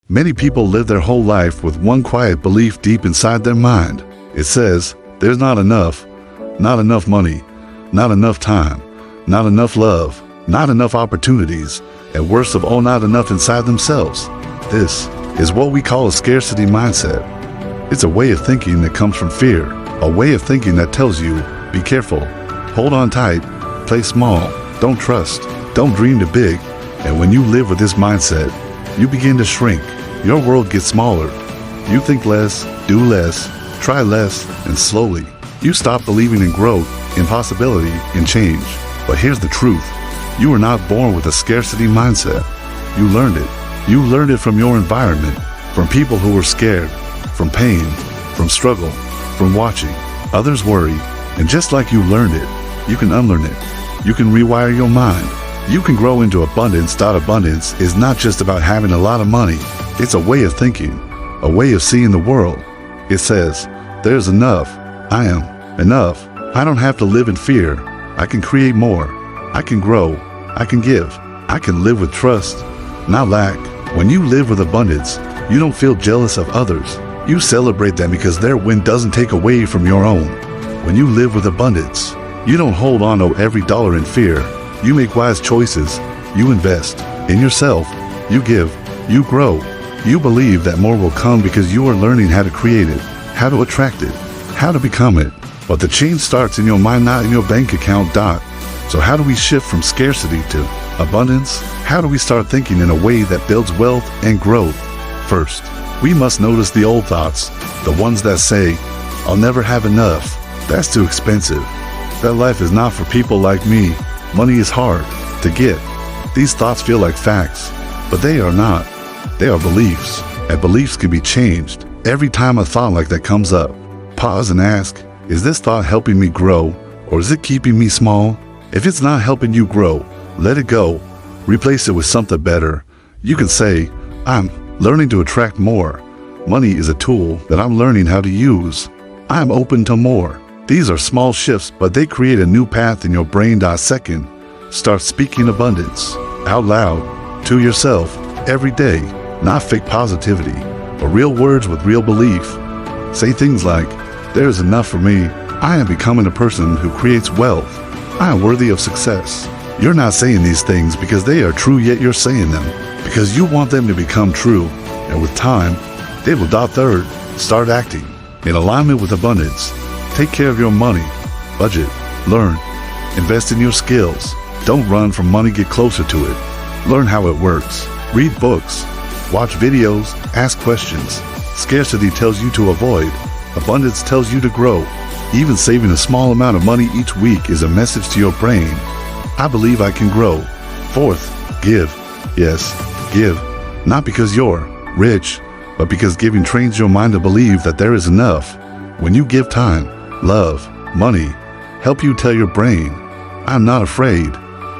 Many people live their whole life with one quiet belief deep inside their mind. It says, there's not enough money, not enough time, not enough love, not enough opportunities, and worst of all, not enough inside themselves. This is what we call a scarcity mindset. It's a way of thinking that comes from fear, a way of thinking that tells you, be careful, hold on tight, play small, don't trust, don't dream too big. And when you live with this mindset, you begin to shrink. Your world gets smaller. You think less, do less, try less, and slowly, you stop believing in growth, in possibility, in change. But here's the truth. You were not born with a scarcity mindset. You learned it. You learned it from your environment, from people who were scared, from pain, from struggle, from watching others worry. And just like you learned it, you can unlearn it. You can rewire your mind. You can grow into abundance. Abundance is not just about having a lot of money. It's a way of thinking, a way of seeing the world. It says, there's enough. I am enough. I don't have to live in fear. I can create more. I can grow. I can give. I can live with trust, not lack. When you live with abundance, you don't feel jealous of others. You celebrate them because their win doesn't take away from your own. When you live with abundance, you don't hold on to every dollar in fear. You make wise choices. You invest in yourself. You give. You grow. You believe that more will come because you are learning how to create it, how to attract it, how to become it. But the change starts in your mind, not in your bank account. So how do we shift from scarcity to abundance? How do we start thinking in a way that builds wealth and growth? First, we must notice the old thoughts, the ones that say, I'll never have enough. That's too expensive. That life is not for people like me. Money is hard to get. These thoughts feel like facts, but they are not. They are beliefs, and beliefs can be changed. Every time a thought like that comes up, pause and ask, is this thought helping me grow, or is it keeping me small? If it's not helping you grow, let it go. Replace it with something better. You can say, I'm learning to attract more. Money is a tool that I'm learning how to use. I'm open to more. These are small shifts, but they create a new path in your brain. Second, start speaking abundance out loud to yourself every day, not fake positivity, but real words with real belief. Say things like, there is enough for me. I am becoming a person who creates wealth. I am worthy of success. You're not saying these things because they are true, yet you're saying them because you want them to become true. And with time, they will. Third, start acting in alignment with abundance. Take care of your money. Budget. Learn. Invest in your skills. Don't run from money, get closer to it. Learn how it works. Read books. Watch videos. Ask questions. Scarcity tells you to avoid. Abundance tells you to grow. Even saving a small amount of money each week is a message to your brain. I believe I can grow. Fourth, give. Yes, give. Not because you're rich, but because giving trains your mind to believe that there is enough. When you give time, love, money, help you tell your brain, I'm not afraid.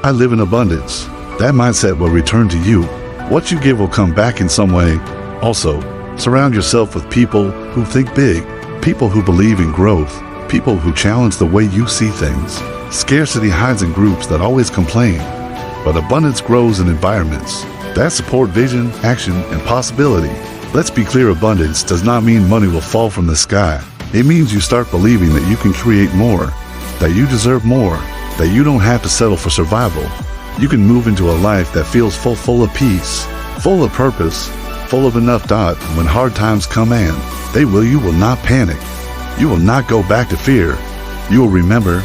I live in abundance. That mindset will return to you. What you give will come back in some way. Also, surround yourself with people who think big, people who believe in growth, people who challenge the way you see things. Scarcity hides in groups that always complain, but abundance grows in environments that support vision, action, and possibility. Let's be clear, abundance does not mean money will fall from the sky. It means you start believing that you can create more, that you deserve more, that you don't have to settle for survival. You can move into a life that feels full of peace, full of purpose, full of enough. When hard times come and they will, you will not panic. You will not go back to fear. You will remember,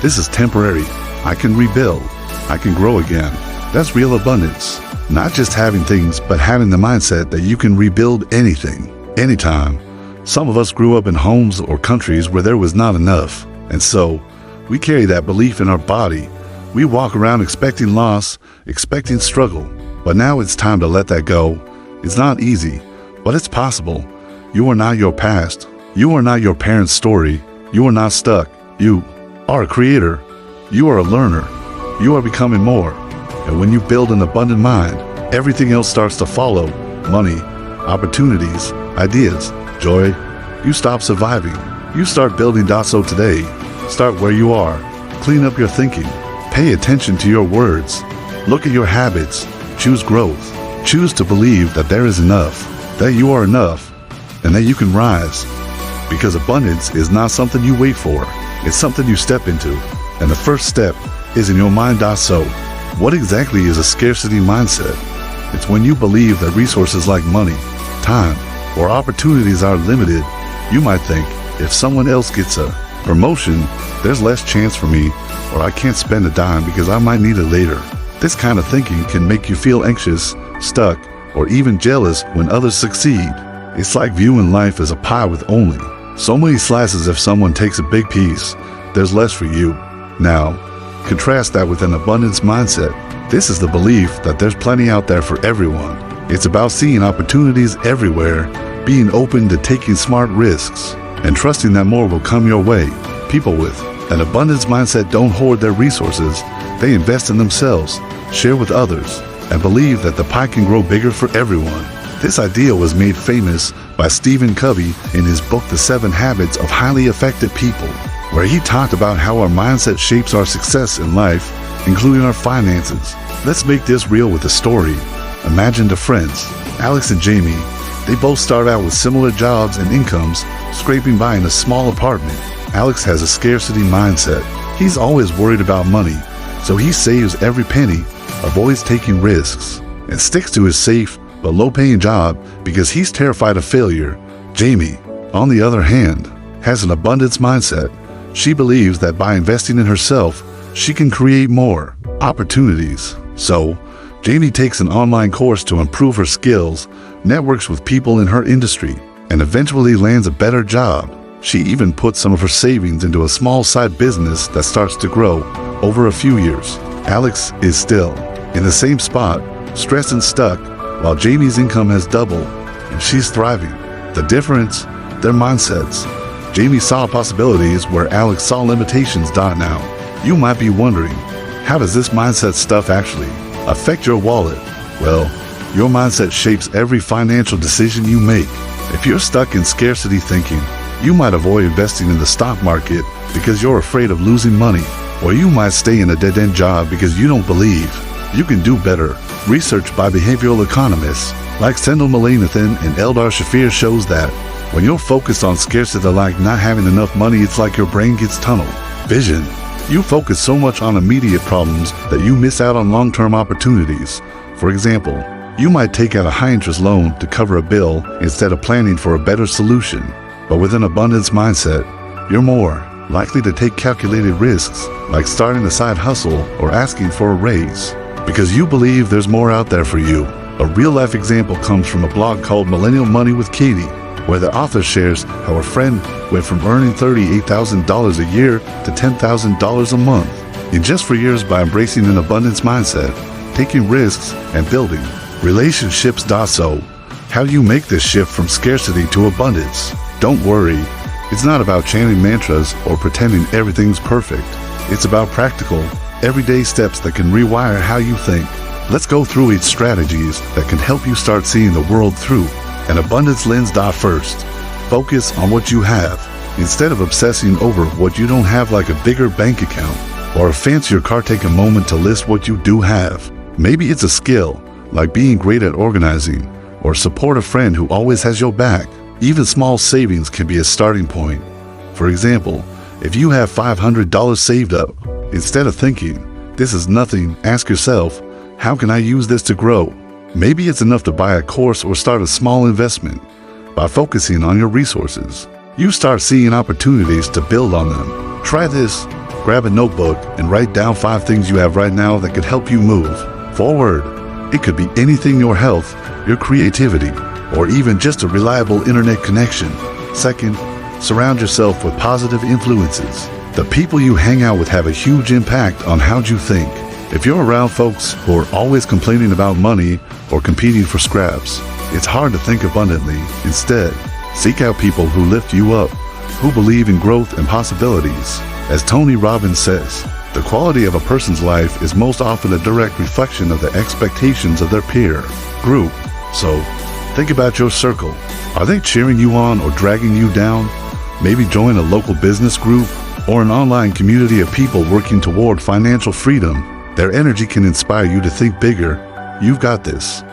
this is temporary. I can rebuild. I can grow again. That's real abundance. Not just having things, but having the mindset that you can rebuild anything, anytime. Some of us grew up in homes or countries where there was not enough. And so, we carry that belief in our body. We walk around expecting loss, expecting struggle. But now it's time to let that go. It's not easy, but it's possible. You are not your past. You are not your parents' story. You are not stuck. You are a creator. You are a learner. You are becoming more. And when you build an abundant mind, everything else starts to follow. Money, opportunities, ideas, joy. You stop surviving. You start building. So today, start where you are. Clean up your thinking. Pay attention to your words. Look at your habits. Choose growth. Choose to believe that there is enough, that you are enough, and that you can rise. Because abundance is not something you wait for, it's something you step into. And the first step is in your mind. So, what exactly is a scarcity mindset? It's when you believe that resources like money, time, or opportunities are limited. You might think, if someone else gets a promotion, there's less chance for me, or I can't spend a dime because I might need it later. This kind of thinking can make you feel anxious, stuck, or even jealous when others succeed. It's like viewing life as a pie with only so many slices. If someone takes a big piece, there's less for you. Now, contrast that with an abundance mindset. This is the belief that there's plenty out there for everyone. It's about seeing opportunities everywhere, being open to taking smart risks, and trusting that more will come your way. People with an abundance mindset don't hoard their resources. They invest in themselves, share with others, and believe that the pie can grow bigger for everyone. This idea was made famous by Stephen Covey in his book, The 7 Habits of Highly Effective People, where he talked about how our mindset shapes our success in life, including our finances. Let's make this real with a story. Imagine the friends, Alex and Jamie. They both start out with similar jobs and incomes, scraping by in a small apartment. Alex has a scarcity mindset. He's always worried about money, so he saves every penny, avoids taking risks, and sticks to his safe but low-paying job because he's terrified of failure. Jamie, on the other hand, has an abundance mindset. She believes that by investing in herself, she can create more opportunities. So, Jamie takes an online course to improve her skills, networks with people in her industry, and eventually lands a better job. She even puts some of her savings into a small side business that starts to grow over a few years. Alex is still in the same spot, stressed and stuck, while Jamie's income has doubled, and she's thriving. The difference? Their mindsets. Jamie saw possibilities where Alex saw limitations. Now, you might be wondering, how does this mindset stuff actually affect your wallet? Well, your mindset shapes every financial decision you make. If you're stuck in scarcity thinking, you might avoid investing in the stock market because you're afraid of losing money, or you might stay in a dead-end job because you don't believe you can do better. Research by behavioral economists like Sendel Mullainathan and Eldar Shafir shows that when you're focused on scarcity, like not having enough money, it's like your brain gets tunnel vision. You focus so much on immediate problems that you miss out on long-term opportunities. For example, you might take out a high-interest loan to cover a bill instead of planning for a better solution. But with an abundance mindset, you're more likely to take calculated risks, like starting a side hustle or asking for a raise, because you believe there's more out there for you. A real-life example comes from a blog called Millennial Money with Katie, where the author shares how a friend went from earning $38,000 a year to $10,000 a month in just 4 years by embracing an abundance mindset, taking risks, and building relationships. So, how do you make this shift from scarcity to abundance? Don't worry, it's not about chanting mantras or pretending everything's perfect. It's about practical, everyday steps that can rewire how you think. Let's go through 8 strategies that can help you start seeing the world through an abundance lens. First, focus on what you have. Instead of obsessing over what you don't have, like a bigger bank account or a fancier car, take a moment to list what you do have. Maybe it's a skill, like being great at organizing, or support a friend who always has your back. Even small savings can be a starting point. For example, if you have $500 saved up, instead of thinking, this is nothing, ask yourself, how can I use this to grow? Maybe it's enough to buy a course or start a small investment. By focusing on your resources, you start seeing opportunities to build on them. Try this. Grab a notebook and write down 5 things you have right now that could help you move forward. It could be anything: your health, your creativity, or even just a reliable internet connection. Second, surround yourself with positive influences. The people you hang out with have a huge impact on how you think. If you're around folks who are always complaining about money or competing for scraps, it's hard to think abundantly. Instead, seek out people who lift you up, who believe in growth and possibilities. As Tony Robbins says, the quality of a person's life is most often a direct reflection of the expectations of their peer group. So, think about your circle. Are they cheering you on or dragging you down? Maybe join a local business group or an online community of people working toward financial freedom. Their energy can inspire you to think bigger. You've got this.